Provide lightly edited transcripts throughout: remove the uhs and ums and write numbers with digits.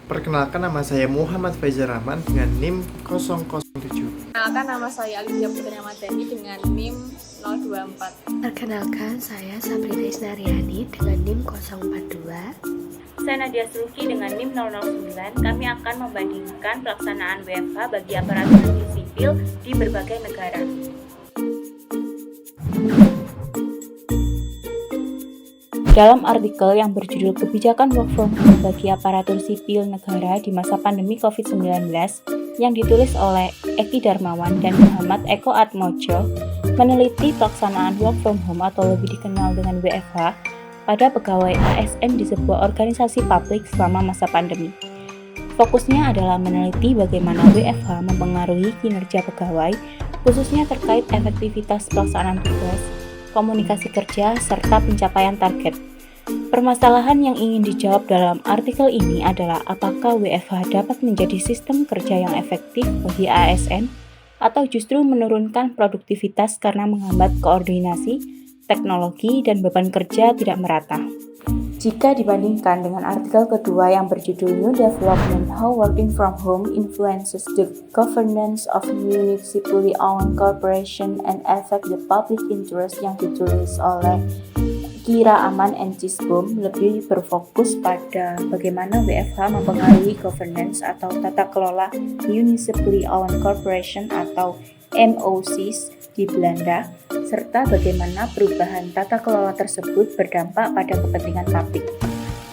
Perkenalkan, nama saya Muhammad Faizal Rahman dengan NIM 007. Perkenalkan, nama saya Alicia Putri Amadani dengan NIM 024. Perkenalkan, saya Sabrina Isnaryani dengan NIM 042. Saya Nadia Suluki dengan NIM 009. Kami akan membandingkan pelaksanaan WFH bagi aparatur sipil di berbagai negara. Dalam artikel yang berjudul Kebijakan Work from Home bagi aparatur sipil negara di masa pandemi COVID-19 yang ditulis oleh Eki Darmawan dan Muhammad Eko Atmojo, meneliti pelaksanaan work from home atau lebih dikenal dengan WFH pada pegawai ASN di sebuah organisasi publik selama masa pandemi. Fokusnya adalah meneliti bagaimana WFH mempengaruhi kinerja pegawai, khususnya terkait efektivitas pelaksanaan tugas, komunikasi kerja, serta pencapaian target. Permasalahan yang ingin dijawab dalam artikel ini adalah apakah WFH dapat menjadi sistem kerja yang efektif bagi ASN atau justru menurunkan produktivitas karena menghambat koordinasi, teknologi, dan beban kerja tidak merata. Jika dibandingkan dengan artikel kedua yang berjudul New Development How Working from Home Influences the Governance of Municipally Owned Corporation and Affect the Public Interest yang ditulis oleh Kira Aman and Cisbom, lebih berfokus pada bagaimana WFH mempengaruhi governance atau tata kelola Municipally Owned Corporation atau MOCs di Belanda, serta bagaimana perubahan tata kelola tersebut berdampak pada kepentingan publik.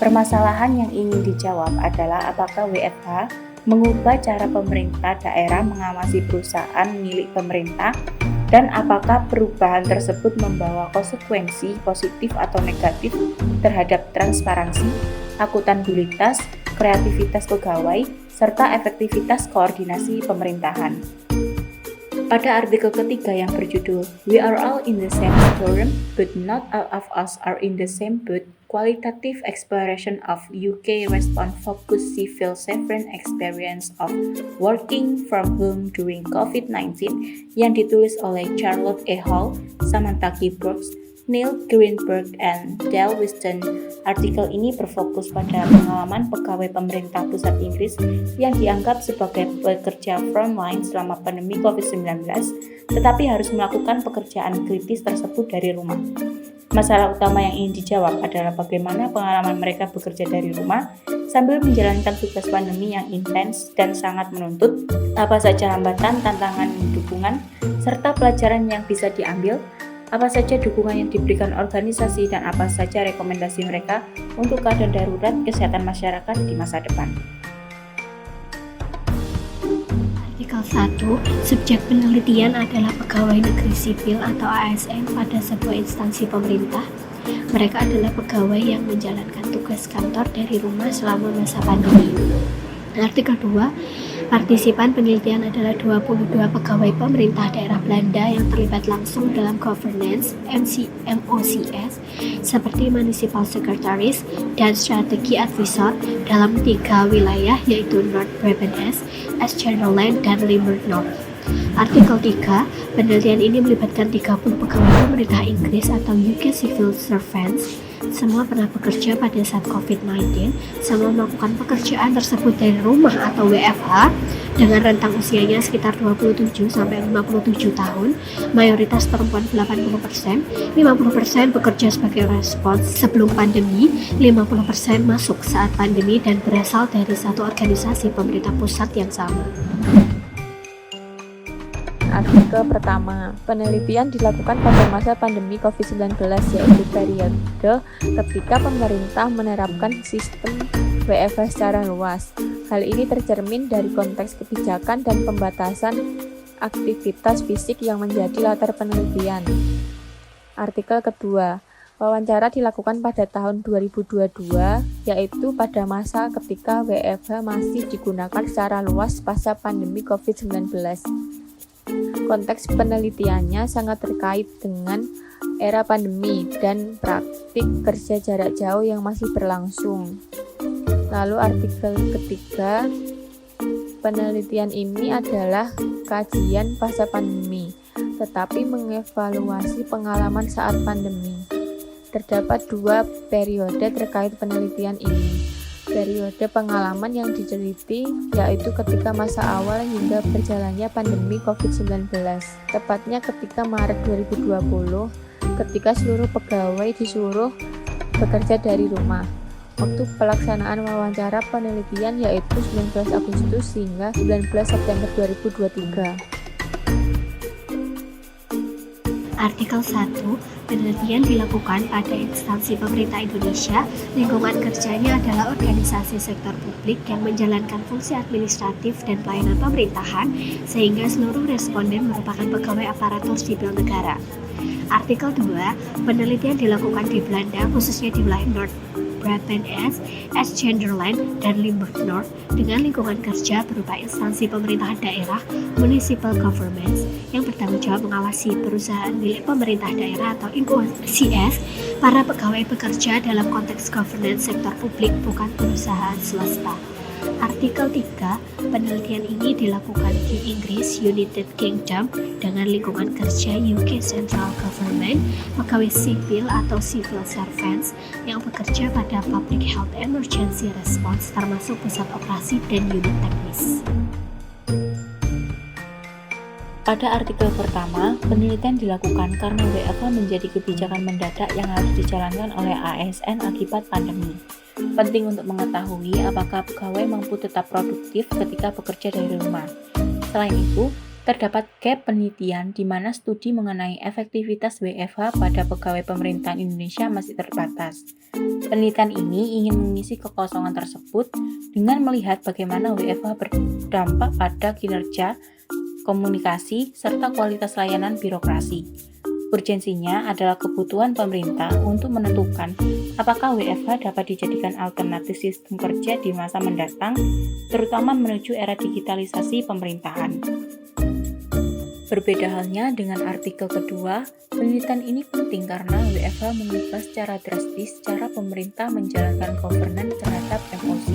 Permasalahan yang ingin dijawab adalah apakah WFH mengubah cara pemerintah daerah mengawasi perusahaan milik pemerintah dan apakah perubahan tersebut membawa konsekuensi positif atau negatif terhadap transparansi, akuntabilitas, kreativitas pegawai, serta efektivitas koordinasi pemerintahan. Pada artikel ketiga yang berjudul We Are All in the Same Storm, but Not All of Us Are in the Same Boat, Qualitative Exploration of UK Response Focus Civil Servant Experience of Working from Home During COVID-19 yang ditulis oleh Charlotte E. Hall, Samantha K. Brooks, Neil Greenberg, and Dale Whiston. Artikel ini berfokus pada pengalaman pegawai pemerintah pusat Inggris yang dianggap sebagai pekerja frontline selama pandemi COVID-19, tetapi harus melakukan pekerjaan kritis tersebut dari rumah. Masalah utama yang ingin dijawab adalah bagaimana pengalaman mereka bekerja dari rumah sambil menjalankan tugas pandemi yang intens dan sangat menuntut, apa saja hambatan, tantangan, dukungan, serta pelajaran yang bisa diambil, apa saja dukungan yang diberikan organisasi, dan apa saja rekomendasi mereka untuk keadaan darurat kesehatan masyarakat di masa depan. Artikel 1, subjek penelitian adalah pegawai negeri sipil atau ASN pada sebuah instansi pemerintah. Mereka adalah pegawai yang menjalankan tugas kantor dari rumah selama masa pandemi. Artikel 2, partisipan penelitian adalah 22 pegawai pemerintah daerah Belanda yang terlibat langsung dalam governance MOCS seperti municipal secretaries dan strategi advisor dalam 3 wilayah yaitu North Brabant, Gelderland, dan Limburg North. Artikel 3, penelitian ini melibatkan 30 pegawai pemerintah Inggris atau UK Civil Servants. Semua pernah bekerja pada saat COVID-19, semua melakukan pekerjaan tersebut dari rumah atau WFH dengan rentang usianya sekitar 27-57 tahun, mayoritas perempuan 80%, 50% bekerja sebagai respons sebelum pandemi, 50% masuk saat pandemi dan berasal dari satu organisasi pemerintah pusat yang sama. Artikel pertama, penelitian dilakukan pada masa pandemi COVID-19 yaitu periode ketika pemerintah menerapkan sistem WFH secara luas. Hal ini tercermin dari konteks kebijakan dan pembatasan aktivitas fisik yang menjadi latar penelitian. Artikel kedua, wawancara dilakukan pada tahun 2022, yaitu pada masa ketika WFH masih digunakan secara luas pasca pandemi COVID-19. Konteks penelitiannya sangat terkait dengan era pandemi dan praktik kerja jarak jauh yang masih berlangsung. Lalu artikel ketiga, penelitian ini adalah kajian pasca pandemi, tetapi mengevaluasi pengalaman saat pandemi. Terdapat 2 periode terkait penelitian ini. periode pengalaman yang diteliti yaitu ketika masa awal hingga berjalannya pandemi COVID-19, tepatnya ketika Maret 2020, ketika seluruh pegawai disuruh bekerja dari rumah. Waktu pelaksanaan wawancara penelitian yaitu 19 Agustus hingga 19 September 2023. Artikel 1, penelitian dilakukan pada instansi pemerintah Indonesia. Lingkungan kerjanya adalah organisasi sektor publik yang menjalankan fungsi administratif dan pelayanan pemerintahan, sehingga seluruh responden merupakan pegawai aparatur sipil negara. Artikel 2, penelitian dilakukan di Belanda, khususnya di wilayah North Brabant, Gelderland, dan Limburg North, dengan lingkungan kerja berupa instansi pemerintahan daerah, municipal governments, yang bertanggung jawab mengawasi perusahaan milik pemerintah daerah atau MOCS. Para pegawai bekerja dalam konteks governance sektor publik, bukan perusahaan swasta. Artikel 3, penelitian ini dilakukan di Inggris, United Kingdom, dengan lingkungan kerja UK Central Government, pegawai sipil atau civil servants yang bekerja pada Public Health Emergency Response, termasuk pusat operasi dan unit teknis. Pada artikel pertama, penelitian dilakukan karena WFH menjadi kebijakan mendadak yang harus dijalankan oleh ASN akibat pandemi. Penting untuk mengetahui apakah pegawai mampu tetap produktif ketika bekerja dari rumah. Selain itu, terdapat gap penelitian di mana studi mengenai efektivitas WFH pada pegawai pemerintahan Indonesia masih terbatas. Penelitian ini ingin mengisi kekosongan tersebut dengan melihat bagaimana WFH berdampak pada kinerja, komunikasi, serta kualitas layanan birokrasi. Urgensinya adalah kebutuhan pemerintah untuk menentukan apakah WFH dapat dijadikan alternatif sistem kerja di masa mendatang, terutama menuju era digitalisasi pemerintahan. Berbeda halnya dengan artikel kedua, penelitian ini penting karena WFH mengubah secara drastis cara pemerintah menjalankan governance terhadap MOC.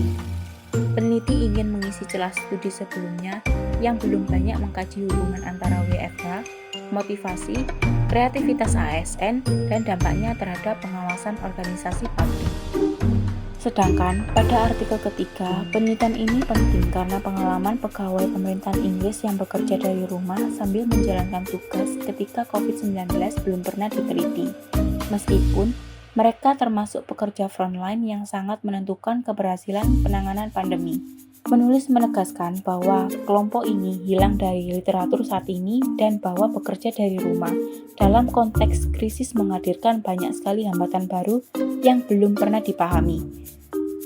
Peneliti ingin mengisi celah studi sebelumnya yang belum banyak mengkaji hubungan antara WFH, motivasi, kreativitas ASN, dan dampaknya terhadap pengawasan organisasi publik. Sedangkan pada artikel ketiga, penelitian ini penting karena pengalaman pegawai pemerintahan Inggris yang bekerja dari rumah sambil menjalankan tugas ketika COVID-19 belum pernah diteliti. Meskipun mereka termasuk pekerja frontline yang sangat menentukan keberhasilan penanganan pandemi. Penulis menegaskan bahwa kelompok ini hilang dari literatur saat ini dan bahwa bekerja dari rumah dalam konteks krisis menghadirkan banyak sekali hambatan baru yang belum pernah dipahami.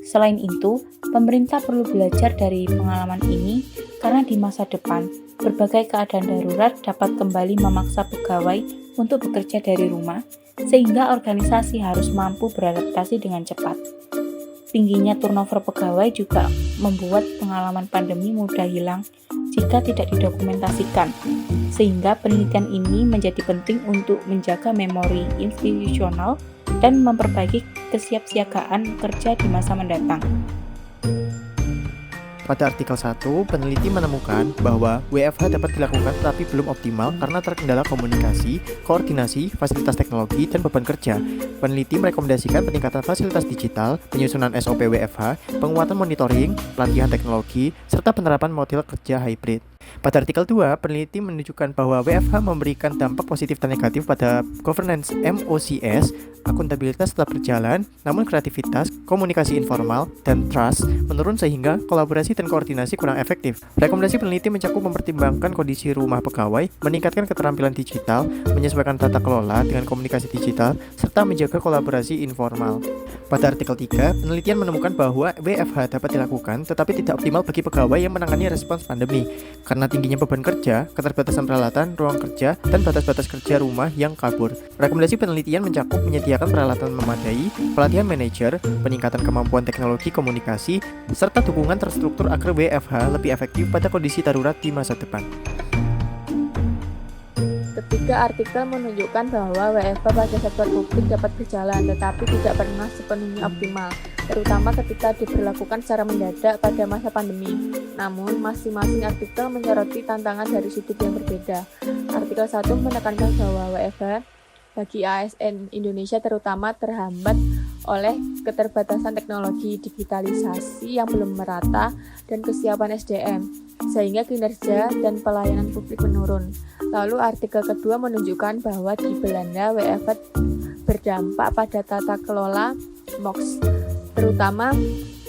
Selain itu, pemerintah perlu belajar dari pengalaman ini karena di masa depan, berbagai keadaan darurat dapat kembali memaksa pegawai untuk bekerja dari rumah, sehingga organisasi harus mampu beradaptasi dengan cepat. Tingginya turnover pegawai juga membuat pengalaman pandemi mudah hilang jika tidak didokumentasikan, sehingga penelitian ini menjadi penting untuk menjaga memori institusional dan memperbaiki kesiapsiagaan kerja di masa mendatang. Pada artikel 1, peneliti menemukan bahwa WFH dapat dilakukan tetapi belum optimal karena terkendala komunikasi, koordinasi, fasilitas teknologi, dan beban kerja. Peneliti merekomendasikan peningkatan fasilitas digital, penyusunan SOP WFH, penguatan monitoring, pelatihan teknologi, serta penerapan model kerja hybrid. Pada artikel 2, peneliti menunjukkan bahwa WFH memberikan dampak positif dan negatif pada governance MOCS, akuntabilitas tetap berjalan, namun kreativitas, komunikasi informal, dan trust menurun sehingga kolaborasi dan koordinasi kurang efektif. Rekomendasi peneliti mencakup mempertimbangkan kondisi rumah pegawai, meningkatkan keterampilan digital, menyesuaikan tata kelola dengan komunikasi digital, serta menjaga kolaborasi informal. Pada artikel 3, penelitian menemukan bahwa WFH dapat dilakukan tetapi tidak optimal bagi pegawai yang menangani respons pandemi karena tingginya beban kerja, keterbatasan peralatan, ruang kerja, dan batas-batas kerja rumah yang kabur. Rekomendasi penelitian mencakup menyediakan peralatan memadai, pelatihan manajer, peningkatan kemampuan teknologi komunikasi, serta dukungan terstruktur agar WFH lebih efektif pada kondisi darurat di masa depan. Ketiga artikel menunjukkan bahwa WFH pada sektor publik dapat berjalan tetapi tidak pernah sepenuhnya optimal, terutama ketika diberlakukan secara mendadak pada masa pandemi. Namun, masing-masing artikel menyoroti tantangan dari sudut yang berbeda. Artikel 1 menekankan bahwa WFH bagi ASN Indonesia terutama terhambat oleh keterbatasan teknologi, digitalisasi yang belum merata, dan kesiapan SDM, sehingga kinerja dan pelayanan publik menurun. Lalu artikel kedua menunjukkan bahwa di Belanda WFH berdampak pada tata kelola MOX, terutama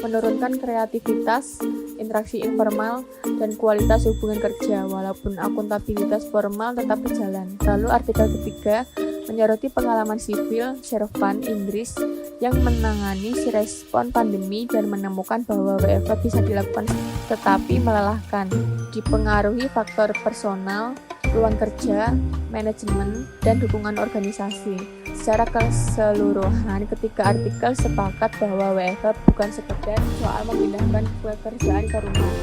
menurunkan kreativitas, interaksi informal, dan kualitas hubungan kerja, walaupun akuntabilitas formal tetap berjalan. Lalu artikel ketiga menyoroti pengalaman sipil Servan Inggris yang menangani respon pandemi dan menemukan bahwa WFH bisa dilakukan tetapi melelahkan, dipengaruhi faktor personal, ruang kerja, manajemen, dan dukungan organisasi. Secara keseluruhan, ketiga artikel sepakat bahwa WFH bukan sekedar soal memindahkan pekerjaan ke rumah,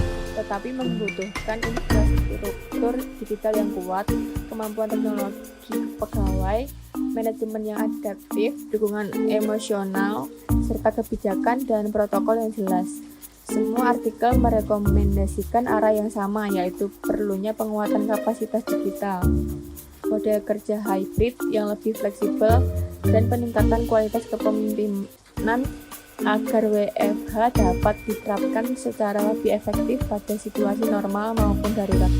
tetapi membutuhkan infrastruktur digital yang kuat, kemampuan teknologi pegawai, manajemen yang adaptif, dukungan emosional, serta kebijakan dan protokol yang jelas. Semua artikel merekomendasikan arah yang sama, yaitu perlunya penguatan kapasitas digital, model kerja hybrid yang lebih fleksibel, dan peningkatan kualitas kepemimpinan agar WFH dapat diterapkan secara lebih efektif pada situasi normal maupun darurat.